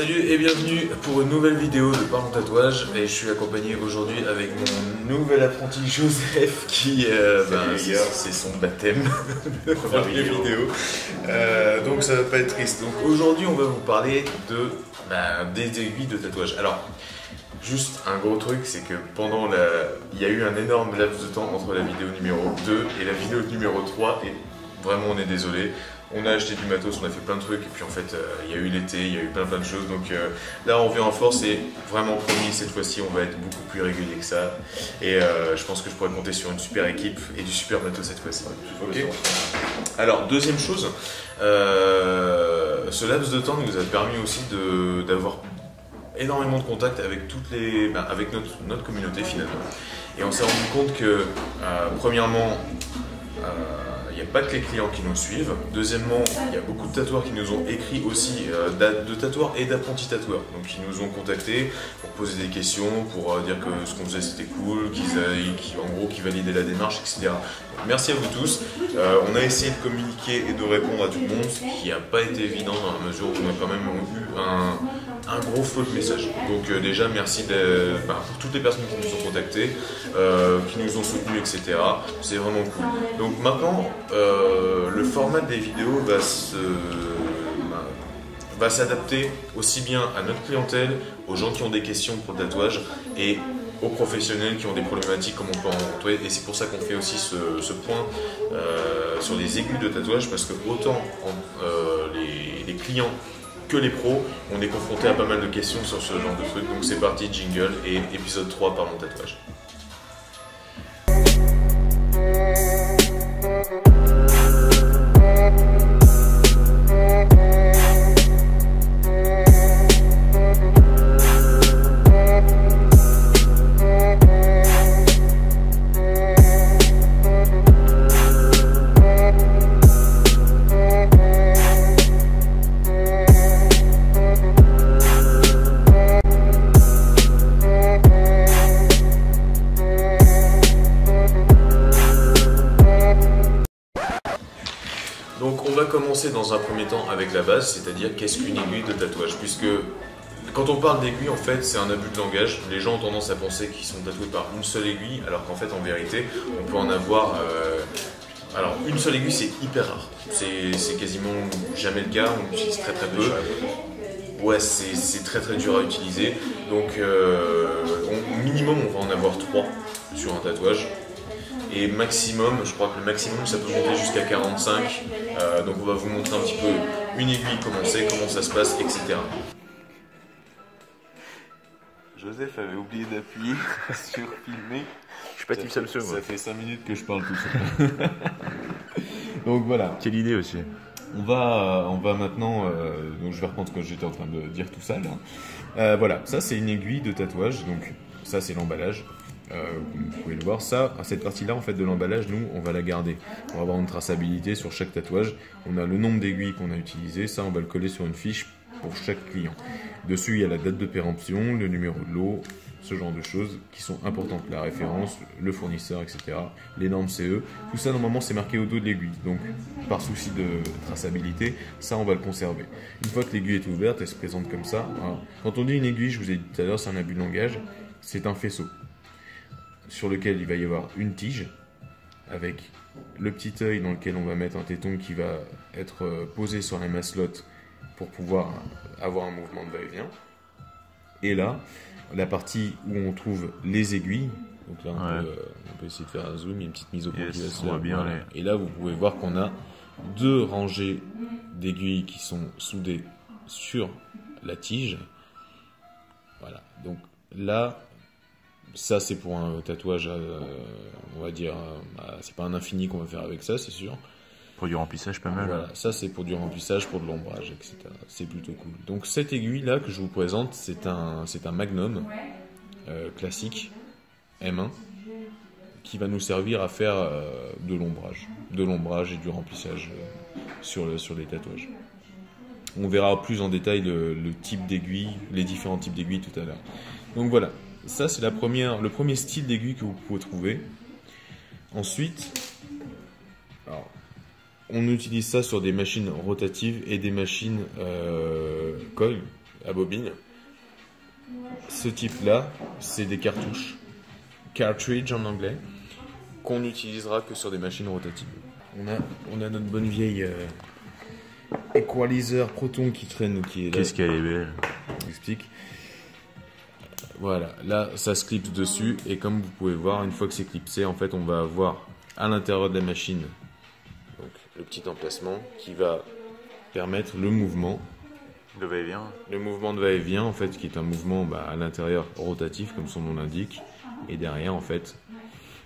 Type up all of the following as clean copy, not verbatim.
Salut et bienvenue pour une nouvelle vidéo de Parlons Tatouage. Et je suis accompagné aujourd'hui avec mon nouvel apprenti Joseph qui c'est son baptême de première vidéo. Donc ça va pas être triste. Donc aujourd'hui on va vous parler des aiguilles de tatouage. Alors juste un gros truc, c'est que il y a eu un énorme laps de temps entre la vidéo numéro 2 et la vidéo numéro 3 et vraiment on est désolé. On a acheté du matos, on a fait plein de trucs et puis en fait il y a eu l'été, il y a eu plein de choses, donc là on vient en force et vraiment promis cette fois-ci on va être beaucoup plus régulier que ça et je pense que je pourrais compter sur une super équipe et du super matos cette fois-ci. Okay. Alors deuxième chose, ce laps de temps nous a permis aussi d'avoir énormément de contacts avec avec notre communauté finalement et on s'est rendu compte que premièrement il n'y a pas que les clients qui nous suivent. Deuxièmement, il y a beaucoup de tatoueurs qui nous ont écrit aussi, de tatoueurs et d'apprentis tatoueurs. Donc ils nous ont contactés pour poser des questions, pour dire que ce qu'on faisait c'était cool, qu'ils validaient la démarche, etc. Donc, merci à vous tous. On a essayé de communiquer et de répondre à tout le monde, ce qui n'a pas été évident dans la mesure où on a quand même eu un gros flot de messages. Donc déjà merci pour toutes les personnes qui nous ont contactés, qui nous ont soutenus, etc. C'est vraiment cool. Donc maintenant, le format des vidéos va s'adapter aussi bien à notre clientèle, aux gens qui ont des questions pour le tatouage et aux professionnels qui ont des problématiques comme on peut en rencontrer. Et c'est pour ça qu'on fait aussi ce point sur les aiguilles de tatouage, parce que autant les clients que les pros, on est confronté à pas mal de questions sur ce genre de trucs. Donc c'est parti, jingle et épisode 3, Parlons Tatouage. Donc on va commencer dans un premier temps avec la base, c'est-à-dire qu'est-ce qu'une aiguille de tatouage, puisque quand on parle d'aiguille, en fait, c'est un abus de langage. Les gens ont tendance à penser qu'ils sont tatoués par une seule aiguille, alors qu'en fait, en vérité, on peut en avoir... Alors, une seule aiguille, c'est hyper rare. C'est quasiment jamais le cas, on utilise très peu. Ouais, c'est très dur à utiliser. Donc, au minimum, on va en avoir 3 sur un tatouage. Et maximum, je crois que le maximum ça peut monter jusqu'à 45. Donc on va vous montrer un petit peu une aiguille, comment c'est, comment ça se passe, etc. Joseph avait oublié d'appuyer sur filmer. Je suis pas type Samsung. Ça fait 5 minutes que je parle tout seul. Donc voilà. Quelle idée aussi. On va maintenant, donc je vais reprendre ce que j'étais en train de dire tout ça là. Voilà, ça c'est une aiguille de tatouage, donc ça c'est l'emballage. Vous pouvez le voir, cette partie-là en fait de l'emballage, nous on va la garder. On va avoir une traçabilité sur chaque tatouage. On a le nombre d'aiguilles qu'on a utilisé, ça on va le coller sur une fiche pour chaque client. Dessus il y a la date de péremption, le numéro de lot, ce genre de choses qui sont importantes, la référence, le fournisseur, etc. Les normes CE, tout ça normalement c'est marqué au dos de l'aiguille. Donc par souci de traçabilité, ça on va le conserver. Une fois que l'aiguille est ouverte, elle se présente comme ça. Voilà. Quand on dit une aiguille, je vous ai dit tout à l'heure, c'est un abus de langage, c'est un faisceau sur lequel il va y avoir une tige avec le petit œil dans lequel on va mettre un téton qui va être posé sur la masselotte pour pouvoir avoir un mouvement de va-et-vient. Et là, la partie où on trouve les aiguilles, donc là on peut essayer de faire un zoom, il y a une petite mise au point qui va se faire. Voilà. Et là vous pouvez voir qu'on a 2 rangées d'aiguilles qui sont soudées sur la tige. Voilà, donc là ça c'est pour un tatouage, on va dire, c'est pas un infini qu'on va faire avec ça, c'est sûr. Pour du remplissage pas mal. Voilà, ça c'est pour du remplissage, pour de l'ombrage, etc. C'est plutôt cool. Donc cette aiguille là que je vous présente, c'est un Magnum classique M1 qui va nous servir à faire de l'ombrage et du remplissage sur les tatouages. On verra plus en détail le type d'aiguille, les différents types d'aiguilles tout à l'heure. Donc voilà. Ça, c'est le premier style d'aiguille que vous pouvez trouver. Ensuite, alors, on utilise ça sur des machines rotatives et des machines coil. à bobine. Ce type-là, c'est des cartouches, cartridge en anglais, qu'on n'utilisera que sur des machines rotatives. On a notre bonne vieille equalizer Proton qui traîne, qui est là. Qu'est-ce qu'elle est belle. Je m'explique. Voilà, là ça se clipse dessus et comme vous pouvez voir, une fois que c'est clipsé, en fait on va avoir à l'intérieur de la machine donc, le petit emplacement qui va permettre le mouvement. Le va-et-vient. Le mouvement de va-et-vient en fait qui est un mouvement à l'intérieur rotatif comme son nom l'indique et derrière en fait,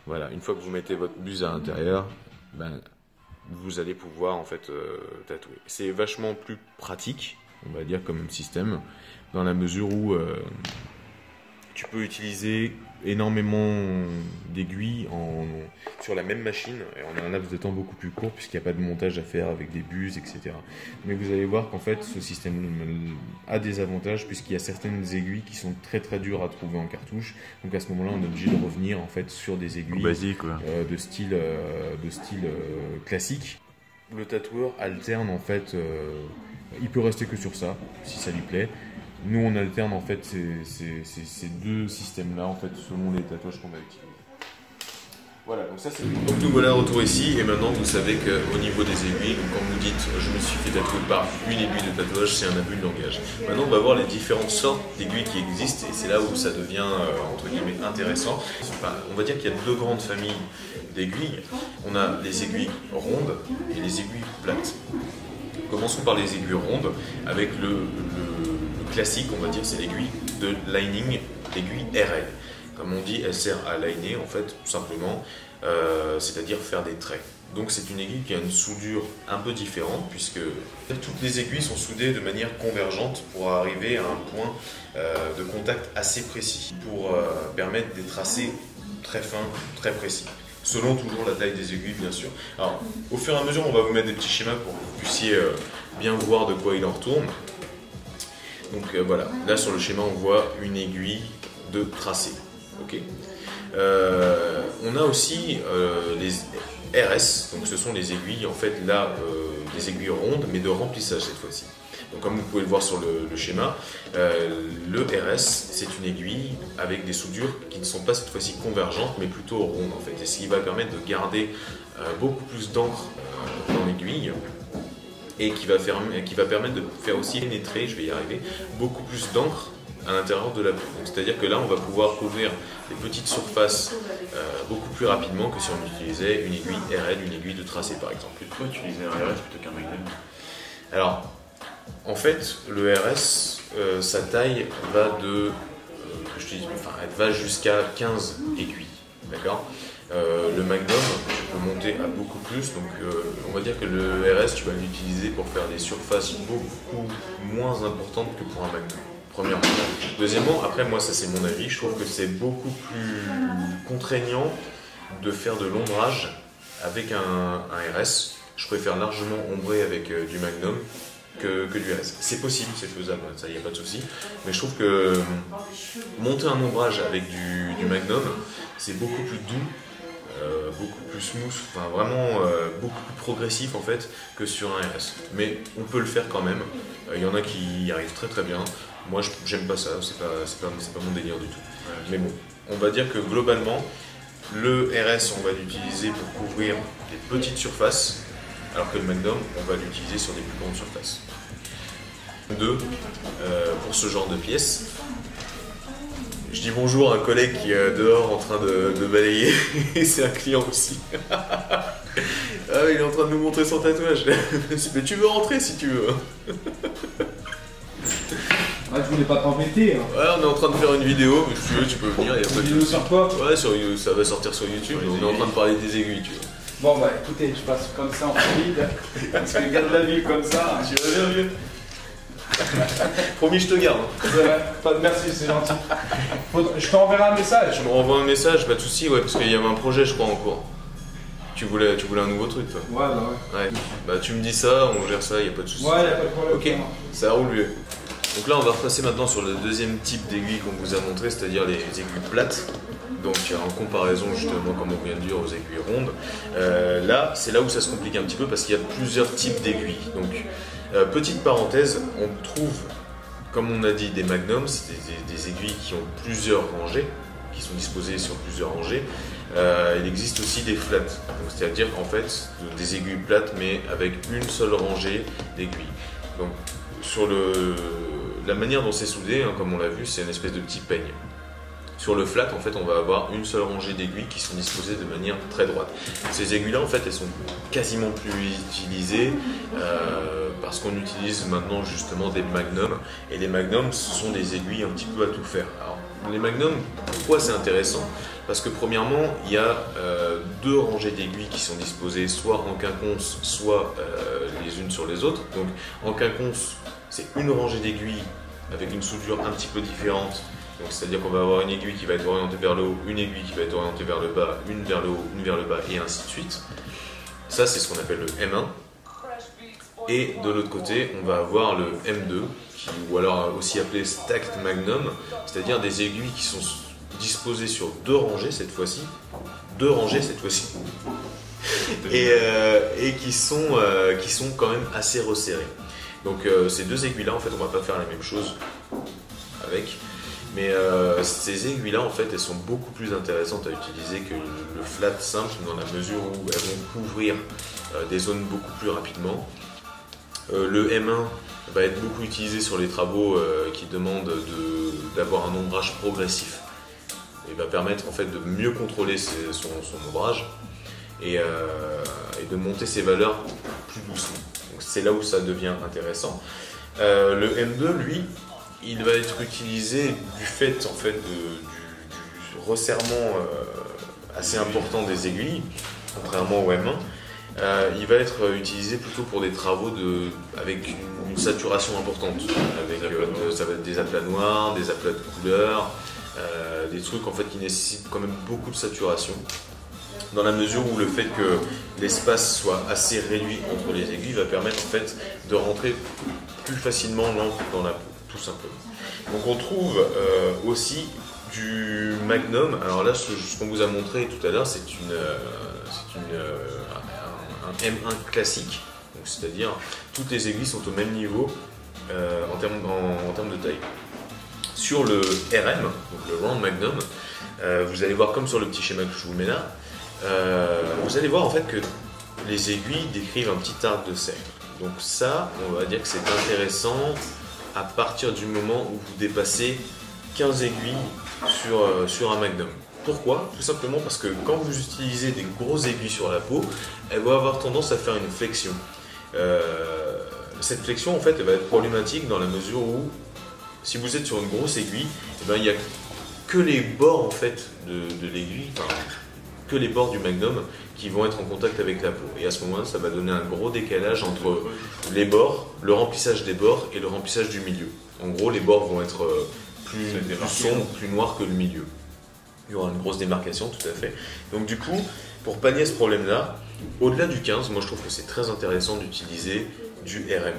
voilà, une fois que vous mettez votre buse à l'intérieur, vous allez pouvoir en fait tatouer. C'est vachement plus pratique, on va dire comme système, dans la mesure où tu peux utiliser énormément d'aiguilles sur la même machine et on a un laps de temps beaucoup plus court puisqu'il n'y a pas de montage à faire avec des buses, etc. Mais vous allez voir qu'en fait ce système a des avantages puisqu'il y a certaines aiguilles qui sont très très dures à trouver en cartouche. Donc à ce moment-là on est obligé de revenir en fait sur des aiguilles basique, de style classique. Le tatoueur alterne en fait, il peut rester que sur ça si ça lui plaît. Nous, on alterne en fait ces deux systèmes-là, en fait, selon les tatouages qu'on va utiliser. Voilà, donc ça c'est. Donc nous voilà retour ici, et maintenant vous savez qu'au niveau des aiguilles, donc quand vous dites je me suis fait tatouer par une aiguille de tatouage, c'est un abus de langage. Maintenant on va voir les différentes sortes d'aiguilles qui existent, et c'est là où ça devient entre guillemets intéressant. Enfin, on va dire qu'il y a deux grandes familles d'aiguilles. On a les aiguilles rondes et les aiguilles plates. Commençons par les aiguilles rondes, avec le classique, on va dire, c'est l'aiguille de lining, l'aiguille RL. Comme on dit, elle sert à liner, en fait, tout simplement, c'est-à-dire faire des traits. Donc c'est une aiguille qui a une soudure un peu différente, puisque toutes les aiguilles sont soudées de manière convergente pour arriver à un point de contact assez précis, pour permettre des tracés très fins, très précis. Selon toujours la taille des aiguilles, bien sûr. Alors, au fur et à mesure, on va vous mettre des petits schémas pour que vous puissiez bien voir de quoi il en retourne. Donc voilà, là sur le schéma, on voit une aiguille de tracé. Okay. On a aussi les RS, donc ce sont les aiguilles, en fait là, des aiguilles rondes, mais de remplissage cette fois-ci. Donc comme vous pouvez le voir sur le schéma, le RS, c'est une aiguille avec des soudures qui ne sont pas cette fois-ci convergentes, mais plutôt rondes en fait. Et ce qui va permettre de garder beaucoup plus d'encre dans l'aiguille et qui va permettre de faire aussi pénétrer, je vais y arriver, beaucoup plus d'encre à l'intérieur de la peau. C'est-à-dire que là, on va pouvoir couvrir des petites surfaces beaucoup plus rapidement que si on utilisait une aiguille RL, une aiguille de tracé par exemple. Pourquoi utiliser un RS plutôt qu'un Magnum? Alors, en fait, le RS, sa taille va elle va jusqu'à 15 aiguilles, d'accord. Le Magnum, tu peux monter à beaucoup plus, donc on va dire que le RS, tu vas l'utiliser pour faire des surfaces beaucoup moins importantes que pour un Magnum. Premièrement. Deuxièmement, après moi ça c'est mon avis, je trouve que c'est beaucoup plus contraignant de faire de l'ombrage avec un RS. Je préfère largement ombrer avec du Magnum que du RS. C'est possible, c'est faisable, ça y a pas de souci. Mais je trouve que monter un ombrage avec du Magnum, c'est beaucoup plus doux, beaucoup plus smooth, enfin vraiment beaucoup plus progressif en fait que sur un RS. Mais on peut le faire quand même. Il y en a qui y arrivent très très bien. Moi, j'aime pas ça, c'est pas mon délire du tout. Ouais, mais bon, on va dire que globalement, le RS, on va l'utiliser pour couvrir des petites surfaces, alors que le Magnum, on va l'utiliser sur des plus grandes surfaces. Pour ce genre de pièces, je dis bonjour à un collègue qui est dehors en train de balayer, et c'est un client aussi. Ah, il est en train de nous montrer son tatouage. Mais tu veux rentrer si tu veux. Ah, je voulais pas t'embêter. Hein. Ouais, on est en train de faire une vidéo, mais si tu veux, tu peux venir. Une vidéo sur quoi? Ouais, ça va sortir sur YouTube. On est en train de parler des aiguilles, tu vois. Bon, bah écoutez, je passe comme ça en rapide. Parce que garde la vie comme ça. Tu vas bien, vieux. Promis, je te garde. Merci, c'est gentil. Je t'enverrai un message. Je me renvoie un message, pas de soucis, ouais, parce qu'il y avait un projet, je crois, en cours. Tu voulais un nouveau truc, toi? Ouais, bah ouais. Ouais. Bah, tu me dis ça, on gère ça, y a pas de soucis. Ouais, y a pas de problème. Ok, ça roule, vieux. Donc là, on va repasser maintenant sur le deuxième type d'aiguille qu'on vous a montré, c'est-à-dire les aiguilles plates. Donc en comparaison justement, comme on vient de dire, aux aiguilles rondes. Là, c'est là où ça se complique un petit peu parce qu'il y a plusieurs types d'aiguilles. Donc, petite parenthèse, on trouve comme on a dit, des magnums, c'est des aiguilles qui ont plusieurs rangées, qui sont disposées sur plusieurs rangées. Il existe aussi des flats, c'est-à-dire qu'en fait des aiguilles plates mais avec une seule rangée d'aiguilles. Donc sur la manière dont c'est soudé, hein, comme on l'a vu, c'est une espèce de petit peigne. Sur le flat, en fait, on va avoir une seule rangée d'aiguilles qui sont disposées de manière très droite. Ces aiguilles-là, en fait, elles sont quasiment plus utilisées parce qu'on utilise maintenant justement des magnums. Et les magnums, ce sont des aiguilles un petit peu à tout faire. Alors, les magnums, pourquoi c'est intéressant? Parce que premièrement, il y a deux rangées d'aiguilles qui sont disposées soit en quinconce, soit les unes sur les autres. Donc en quinconce, c'est une rangée d'aiguilles avec une soudure un petit peu différente. C'est-à-dire qu'on va avoir une aiguille qui va être orientée vers le haut, une aiguille qui va être orientée vers le bas, une vers le haut, une vers le bas, et ainsi de suite. Ça, c'est ce qu'on appelle le M1. Et de l'autre côté, on va avoir le M2, ou alors aussi appelé Stacked Magnum, c'est-à-dire des aiguilles qui sont disposées sur deux rangées cette fois-ci. Deux rangées cette fois-ci. Et qui sont quand même assez resserrées. Donc ces deux aiguilles-là, en fait, on ne va pas faire la même chose avec. Mais ces aiguilles-là, en fait, elles sont beaucoup plus intéressantes à utiliser que le flat simple, dans la mesure où elles vont couvrir des zones beaucoup plus rapidement. Le M1 va être beaucoup utilisé sur les travaux qui demandent d'avoir un ombrage progressif. Il va permettre en fait de mieux contrôler son ombrage et de monter ses valeurs plus doucement. Donc c'est là où ça devient intéressant. Le M2, lui, il va être utilisé du fait en fait du resserrement assez important des aiguilles, contrairement au M1. Il va être utilisé plutôt pour des travaux avec une saturation importante, avec ça va être des aplats noirs, des aplats de couleurs, des trucs en fait qui nécessitent quand même beaucoup de saturation, dans la mesure où le fait que l'espace soit assez réduit entre les aiguilles va permettre en fait de rentrer plus facilement l'encre dans la peau, tout simplement. Donc on trouve aussi du magnum. Alors là, ce qu'on vous a montré tout à l'heure, c'est un M1 classique, c'est-à-dire toutes les aiguilles sont au même niveau en termes de taille. Sur le RM, donc le Round Magnum, vous allez voir comme sur le petit schéma que je vous mets là, vous allez voir en fait que les aiguilles décrivent un petit arc de cercle. Donc ça, on va dire que c'est intéressant à partir du moment où vous dépassez 15 aiguilles sur un Magnum. Pourquoi? Tout simplement parce que quand vous utilisez des grosses aiguilles sur la peau, elles vont avoir tendance à faire une flexion. Cette flexion, en fait, elle va être problématique dans la mesure où, si vous êtes sur une grosse aiguille, eh ben, il n'y a que les bords en fait, de l'aiguille, enfin, que les bords du Magnum qui vont être en contact avec la peau. Et à ce moment-là, ça va donner un gros décalage entre les bords, le remplissage des bords et le remplissage du milieu. En gros, les bords vont être plus sombres, plus noirs que le milieu. Il y aura une grosse démarcation, tout à fait. Donc du coup, pour pallier ce problème-là, au-delà du 15, moi je trouve que c'est très intéressant d'utiliser du RM.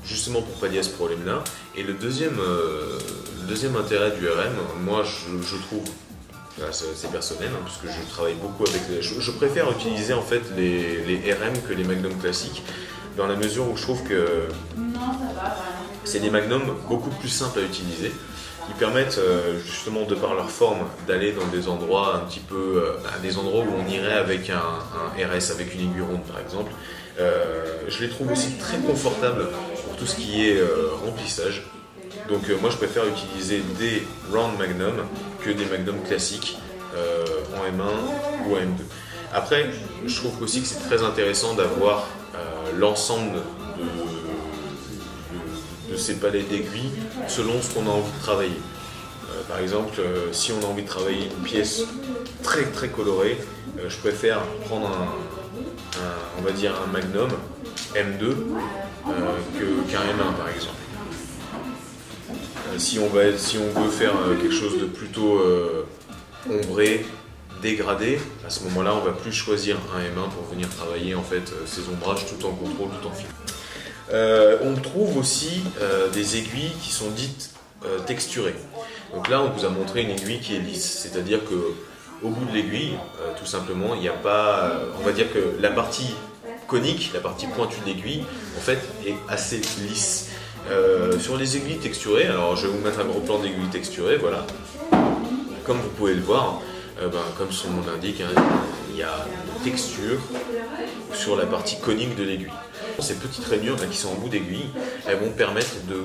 Justement pour pallier ce problème-là. Et le deuxième intérêt du RM, moi je trouve, c'est personnel, hein, puisque je travaille beaucoup avec je préfère utiliser en fait les RM que les Magnum classiques, dans la mesure où je trouve que c'est des Magnums beaucoup plus simples à utiliser. Ils permettent justement de par leur forme d'aller dans des endroits un petit peu, des endroits où on irait avec un RS, avec une aiguille ronde par exemple. Je les trouve aussi très confortables pour tout ce qui est remplissage. Donc moi je préfère utiliser des Round Magnum que des Magnum classiques en M1 ou en M2. Après, je trouve aussi que c'est très intéressant d'avoir l'ensemble de ces palets d'aiguilles selon ce qu'on a envie de travailler. Par exemple, si on a envie de travailler une pièce très très colorée, je préfère prendre on va dire un Magnum M2 qu'un M1 par exemple. Si on veut faire quelque chose de plutôt ombré, dégradé, à ce moment-là on va plus choisir un M1 pour venir travailler en fait ces ombrages tout en contrôle, tout en fil. On trouve aussi des aiguilles qui sont dites texturées. Donc là, on vous a montré une aiguille qui est lisse, c'est-à-dire que au bout de l'aiguille, tout simplement, il n'y a pas. On va dire que la partie conique, la partie pointue de l'aiguille, en fait, est assez lisse. Sur les aiguilles texturées, alors je vais vous mettre un gros plan d'aiguilles texturées, voilà. Comme vous pouvez le voir, comme son nom l'indique, hein, il y a une texture sur la partie conique de l'aiguille. Ces petites rainures là, qui sont en bout d'aiguille, elles vont permettre de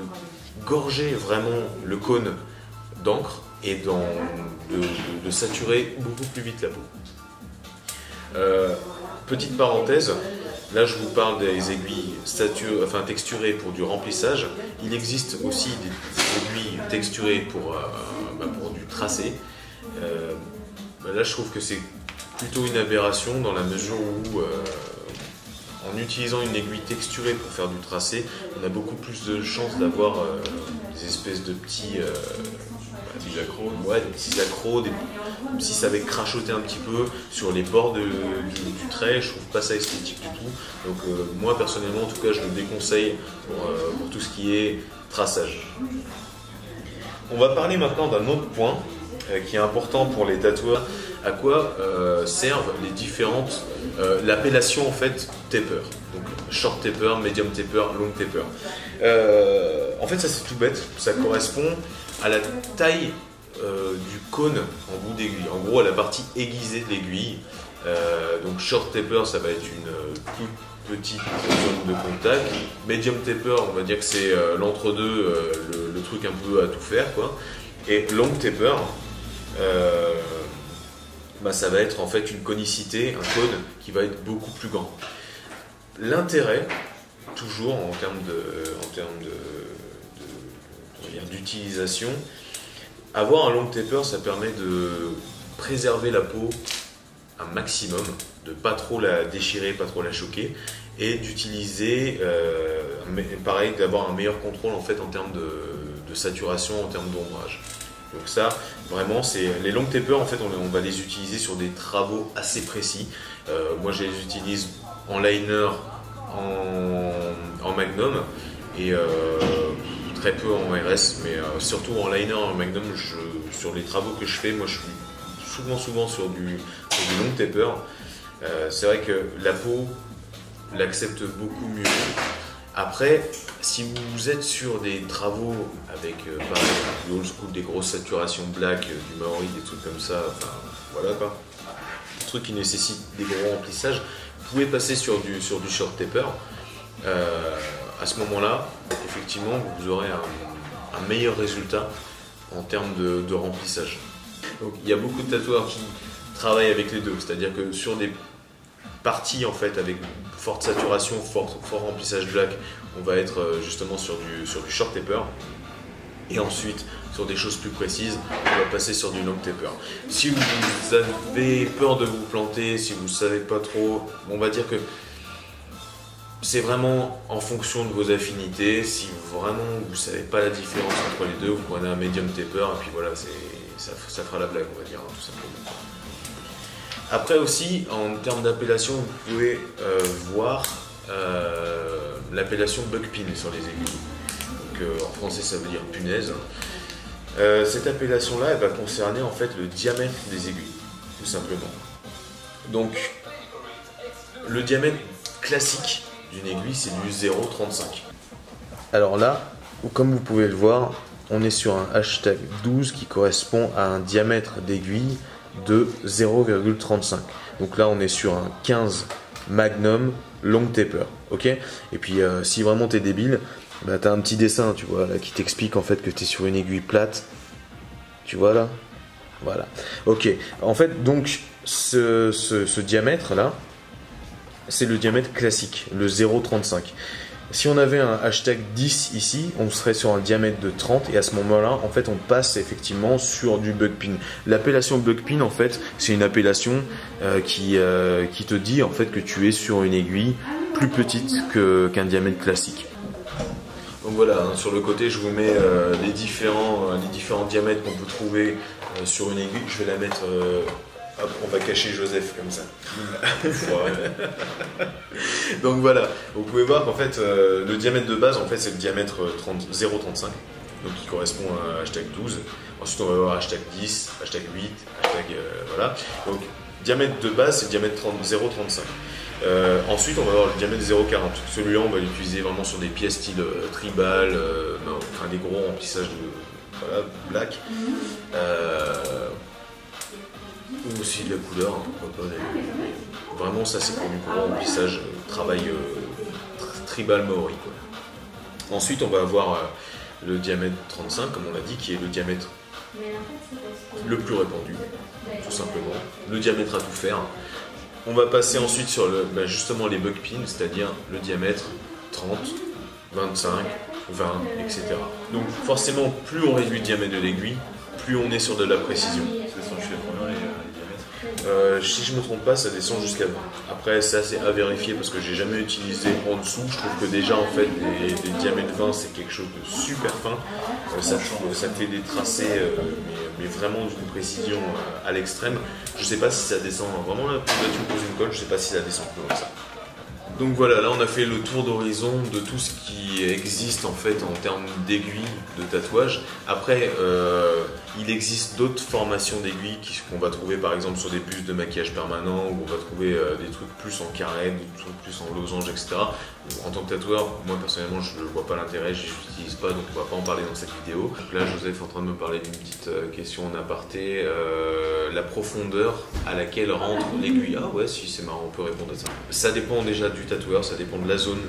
gorger vraiment le cône d'encre et de saturer beaucoup plus vite la peau. Petite parenthèse, là je vous parle des aiguilles texturées pour du remplissage. Il existe aussi des aiguilles texturées pour du tracé. Là je trouve que c'est plutôt une aberration dans la mesure où en utilisant une aiguille texturée pour faire du tracé, on a beaucoup plus de chances d'avoir des espèces de petits accros, comme si ça avait crachoté un petit peu sur les bords du trait. Je trouve pas ça esthétique du tout. Donc moi personnellement, en tout cas, je le déconseille pour tout ce qui est traçage. On va parler maintenant d'un autre point qui est important pour les tatoueurs. À quoi servent les différentes l'appellation en fait taper, donc short taper, medium taper, long taper. En fait ça c'est tout bête, ça correspond à la taille du cône en bout d'aiguille, en gros à la partie aiguisée de l'aiguille. Donc short taper ça va être une toute petite zone de contact, medium taper on va dire que c'est l'entre-deux, le truc un peu à tout faire quoi, et long taper ça va être en fait une conicité, un cône qui va être beaucoup plus grand. L'intérêt, toujours en termes d'utilisation, avoir un long taper, ça permet de préserver la peau un maximum, de pas trop la déchirer, pas trop la choquer, et d'utiliser, pareil, d'avoir un meilleur contrôle en fait en termes de saturation, en termes d'ombrage. Donc ça, vraiment, c'est les long tapers, en fait, on va les utiliser sur des travaux assez précis. Moi, je les utilise en liner, en magnum, et très peu en RS, mais surtout en liner, en magnum, sur les travaux que je fais, moi, je suis souvent sur du long taper. C'est vrai que la peau l'accepte beaucoup mieux. Après, si vous êtes sur des travaux avec du old school, des grosses saturations black, du maori, des trucs comme ça, enfin voilà quoi, des trucs qui nécessitent des gros remplissages, vous pouvez passer sur du short taper. À ce moment-là, effectivement, vous aurez un meilleur résultat en termes de remplissage. Donc il y a beaucoup de tatoueurs qui travaillent avec les deux, c'est-à-dire que sur des parties en fait avec forte saturation, fort remplissage black, on va être justement sur du short taper, et ensuite sur des choses plus précises, on va passer sur du long taper. Si vous avez peur de vous planter, si vous ne savez pas trop, on va dire que c'est vraiment en fonction de vos affinités. Si vraiment vous ne savez pas la différence entre les deux, vous prenez un medium taper et puis voilà, ça fera la blague, on va dire, tout simplement. Après aussi, en termes d'appellation, vous pouvez voir l'appellation bugpin sur les aiguilles. Donc, en français, ça veut dire punaise. Cette appellation-là, elle va concerner en fait le diamètre des aiguilles, tout simplement. Donc, le diamètre classique d'une aiguille, c'est du 0,35. Alors là, comme vous pouvez le voir, on est sur un hashtag 12 qui correspond à un diamètre d'aiguille de 0,35. Donc là on est sur un 15 Magnum long taper, ok. Et puis si vraiment t'es débile, bah, t'as un petit dessin, tu vois, là, qui t'explique en fait que t'es sur une aiguille plate. Tu vois là, voilà. Ok. En fait donc ce diamètre là, c'est le diamètre classique, le 0,35. Si on avait un hashtag 10 ici, on serait sur un diamètre de 30 et à ce moment-là, en fait, on passe effectivement sur du bugpin. L'appellation bugpin, en fait, c'est une appellation qui te dit en fait que tu es sur une aiguille plus petite qu'un diamètre classique. Donc voilà, hein, sur le côté, je vous mets les différents diamètres qu'on peut trouver sur une aiguille. Je vais la mettre. Hop, on va cacher Joseph comme ça. Donc voilà, vous pouvez voir qu'en fait le diamètre de base en fait c'est le diamètre 0,35, donc qui correspond à hashtag 12. Ensuite on va voir hashtag 10, hashtag 8, hashtag voilà. Donc diamètre de base, c'est le diamètre 0,35. Ensuite, on va avoir le diamètre 0,40. Celui-là, on va l'utiliser vraiment sur des pièces style tribal, enfin des gros remplissages de black. Ou aussi de la couleur, hein, pourquoi pas. Vraiment, ça c'est pour du gros remplissage, travail tribal maori, quoi. Ensuite, on va avoir le diamètre 35, comme on l'a dit, qui est le diamètre le plus répandu, tout simplement. Le diamètre à tout faire. On va passer ensuite sur justement les buck pins, c'est-à-dire le diamètre 30, 25, 20, etc. Donc forcément, plus on réduit le diamètre de l'aiguille, plus on est sur de la précision. Ça descend jusqu'à combien les diamètres? Si je ne me trompe pas, ça descend jusqu'à 20. Après, ça c'est à vérifier parce que j'ai jamais utilisé en dessous. Je trouve que déjà en fait les diamètres 20 c'est quelque chose de super fin. Ça fait des tracés, mais vraiment d'une précision à l'extrême. Je sais pas si ça descend vraiment là. Tu me poses une colle, je sais pas si ça descend plus loin que ça. Donc voilà, là on a fait le tour d'horizon de tout ce qui existe en fait en termes d'aiguilles de tatouage. Après, il existe d'autres formations d'aiguilles qu'on va trouver par exemple sur des bustes de maquillage permanent, où on va trouver des trucs plus en carré, des trucs plus en losange, etc. En tant que tatoueur, moi personnellement je ne vois pas l'intérêt, je n'utilise pas, donc on va pas en parler dans cette vidéo. Donc là Joseph est en train de me parler d'une petite question en aparté, la profondeur à laquelle rentre l'aiguille. Ah ouais, si c'est marrant, on peut répondre à ça. Ça dépend déjà du tatoueur, ça dépend de la zone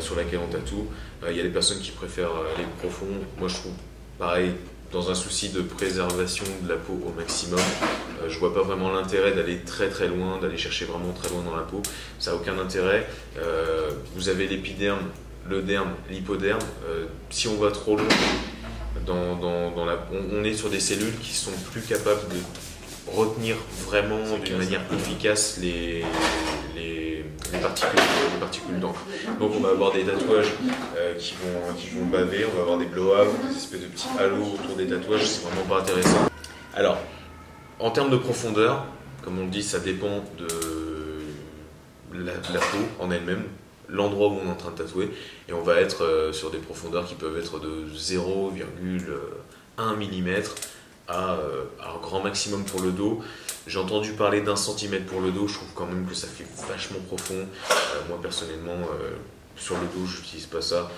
sur laquelle on tatoue. Il y a des personnes qui préfèrent aller profond. Moi je trouve pareil, dans un souci de préservation de la peau au maximum, je vois pas vraiment l'intérêt d'aller très très loin, d'aller chercher vraiment très loin dans la peau. Ça n'a aucun intérêt. Vous avez l'épiderme, le derme, l'hypoderme. Si on va trop loin on est sur des cellules qui sont plus capables de retenir vraiment d'une manière efficace les particules d'encre. Donc on va avoir des tatouages qui vont baver, on va avoir des blow-up, des espèces de petits halos autour des tatouages, c'est vraiment pas intéressant. Alors, en termes de profondeur, comme on le dit, ça dépend de la peau en elle-même, l'endroit où on est en train de tatouer, et on va être sur des profondeurs qui peuvent être de 0,1 mm à un grand maximum pour le dos. J'ai entendu parler d'1 cm pour le dos, je trouve quand même que ça fait vachement profond. Moi personnellement, sur le dos, je n'utilise pas ça.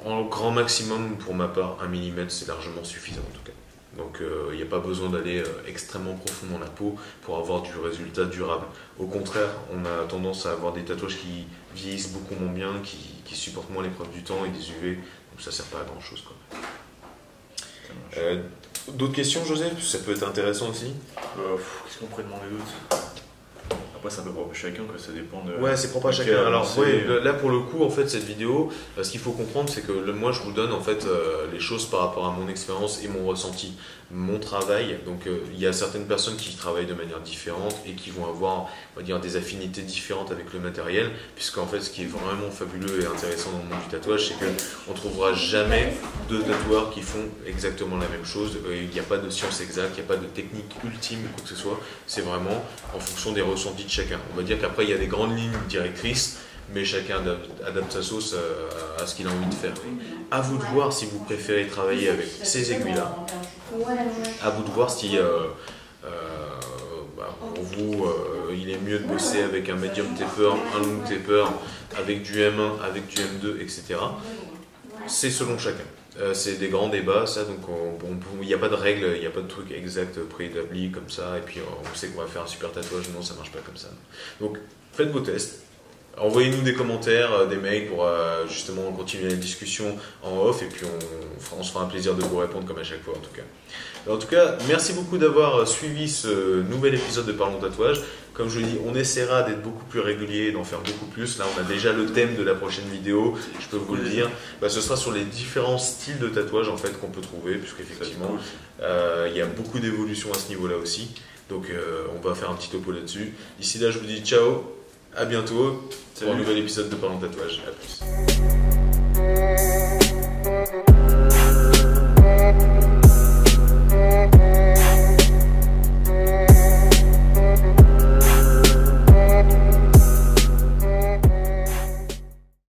En grand maximum, pour ma part, 1 mm, c'est largement suffisant en tout cas. Donc il n'y a pas besoin d'aller extrêmement profond dans la peau pour avoir du résultat durable. Au contraire, on a tendance à avoir des tatouages qui vieillissent beaucoup moins bien, qui supportent moins l'épreuve du temps et des UV, donc ça ne sert pas à grand chose, quoi. D'autres questions, Joseph? Ça peut être intéressant aussi. Qu'est-ce qu'on pourrait demander d'autre? Après, c'est un peu propre à chacun, que ça dépend de... Ouais, c'est propre à chacun. Alors, là, pour le coup, en fait, cette vidéo, ce qu'il faut comprendre, c'est que moi, je vous donne, en fait, les choses par rapport à mon expérience et mon ressenti, mon travail. Donc, il y a certaines personnes qui travaillent de manière différente et qui vont avoir, on va dire, des affinités différentes avec le matériel, puisqu'en fait, ce qui est vraiment fabuleux et intéressant dans le monde du tatouage, c'est qu'on ne trouvera jamais deux tatoueurs qui font exactement la même chose. Il n'y a pas de science exacte, il n'y a pas de technique ultime ou quoi que ce soit. C'est vraiment en fonction des ressentis de chacun. On va dire qu'après, il y a des grandes lignes directrices, mais chacun adapte sa sauce à ce qu'il a envie de faire. À vous de voir si vous préférez travailler avec ces aiguilles-là. À vous de voir si pour vous, il est mieux de bosser avec un medium taper, un long taper, avec du M1, avec du M2, etc. C'est selon chacun. C'est des grands débats, ça, donc il n'y a pas de règles, il n'y a pas de truc exact préétabli comme ça, et puis on sait qu'on va faire un super tatouage, non, ça marche pas comme ça. Donc faites vos tests. Envoyez-nous des commentaires, des mails pour justement continuer la discussion en off, et puis on se fera un plaisir de vous répondre comme à chaque fois en tout cas. En tout cas, merci beaucoup d'avoir suivi ce nouvel épisode de Parlons Tatouage. Comme je vous dis, on essaiera d'être beaucoup plus régulier et d'en faire beaucoup plus. Là, on a déjà le thème de la prochaine vidéo, je peux vous le dire. Ce sera sur les différents styles de tatouage en fait qu'on peut trouver, puisqu'effectivement, il y a beaucoup d'évolution à ce niveau-là aussi. Donc, on va faire un petit topo là-dessus. D'ici là, je vous dis ciao, à bientôt pour un nouvel épisode de Parlons Tatouage. À plus.